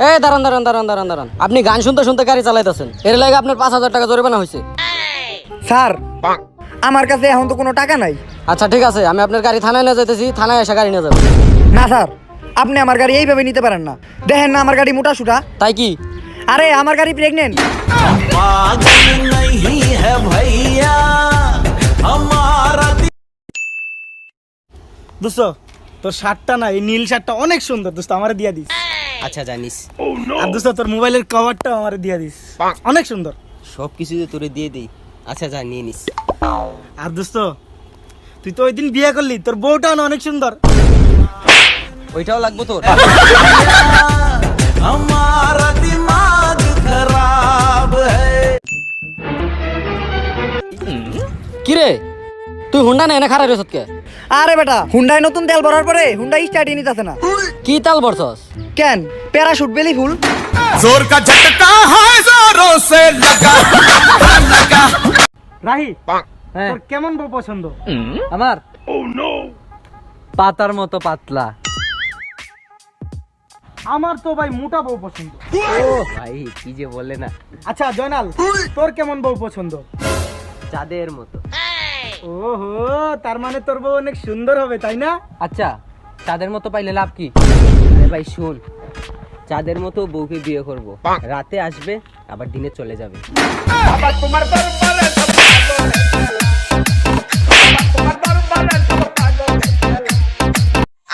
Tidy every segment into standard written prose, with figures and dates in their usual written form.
এই দাঁড়ান, আপনি গান শুনতে শুনতে গাড়ি চালাইতেছেন, এর লাগে আপনার 5,000 টাকা জরিমানা হয়েছে। স্যার আমার কাছে এখন তো কোনো টাকা নাই। আচ্ছা ঠিক আছে, আমি আপনার গাড়ি থানায় নিয়ে যাইতেছি, থানায় এসে গাড়ি নিয়ে যাবো। না স্যার, আপনি আমার গাড়ি এইভাবে নিতে পারেন না। দেখেন না আমার গাড়ি মোটা সুটা। তাই কি? আরে আমার গাড়ি প্রেগনেন্ট। দোস্ত তোর শার্টটা না, এই নীল শার্টটা অনেক সুন্দর দোস্ত, আমারে দিয়া দিস। আচ্ছা জানিস, আর দোস্ত তোর মোবাইলের কভারটাও আমারে দিয়া দিস, অনেক সুন্দর। সব কিছু যে তোরে দিয়ে দিই। আচ্ছা যা নিয়ে নিস। আর দোস্ত তুই তো ওই দিন বিয়ে করলি, তোর বউটাও না অনেক সুন্দর। ওইটাও লাগবো তোর? কি রে, তুই হুন্ডা না এনে খারাপ রেছত কে? আরে বেটা, হুন্ডায় নতুন তেল ভরার পরে হুন্ডাই স্টার্টই নিতেছে না। কি তাল বরছস? কেন, প্যারাশুট বেলি ফুল। जोर का झटका है जोरों से लगा लगा। রাহি, হ্যাঁ তোর কেমন বউ পছন্দ? আমার পাতার মতো পাতলা। আমার তো ভাই মোটা বউ পছন্দ। ও ভাই কি যে বলে না। আচ্ছা জয়নাল, তোর কেমন বউ পছন্দ? চাঁদের মতো। ওহো, তার মানে তোর বউ অনেক সুন্দর হবে, তাই না? আচ্ছা তাদের মতো পাইলে লাভ কি? আরে ভাই শুন, চাঁদের মতো বউকে বিয়ে করব, রাতে আসবে আবার দিনে চলে যাবে।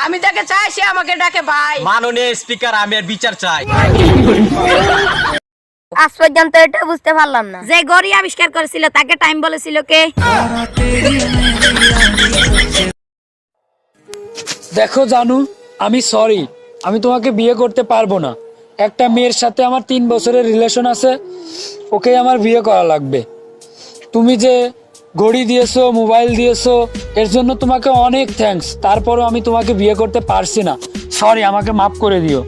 আমি তাকে চাই, সে আমাকে ডাকে ভাই। মাননীয় স্পিকার, আমি আর বিচার চাই। আজ পর্যন্ত এটা বুঝতে পারলাম না, যে গড়ি আবিষ্কার করেছিল তাকে টাইম বলেছিল কে? দেখো জানু, আমি সরি, আমি তোমাকে বিয়ে করতে পারবো না। একটা মেয়ের সাথে আমার 3 বছরের রিলেশন আছে, ওকে আমার বিয়ে করা লাগবে। তুমি যে ঘড়ি দিয়েছো, মোবাইল দিয়েছো, এর জন্য তোমাকে অনেক থ্যাঙ্কস। তারপরও আমি তোমাকে বিয়ে করতে পারছি না, সরি, আমাকে মাফ করে দিও।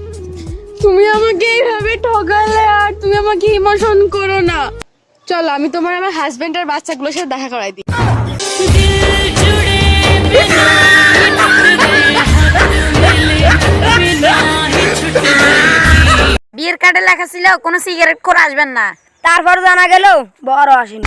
তুমি আমাকে এইভাবে ঠকালে, আর তুমি আমাকে ইমোশন করো না। চলো আমি তোমার আমার হাজবেন্ড আর বাচ্চাগুলোর সাথে দেখা করাই দিই। বিয়ের কার্ডে লেখা ছিল কোনো সিগারেট করে আসবেন না, তারপর জানা গেল বড় আসেনি।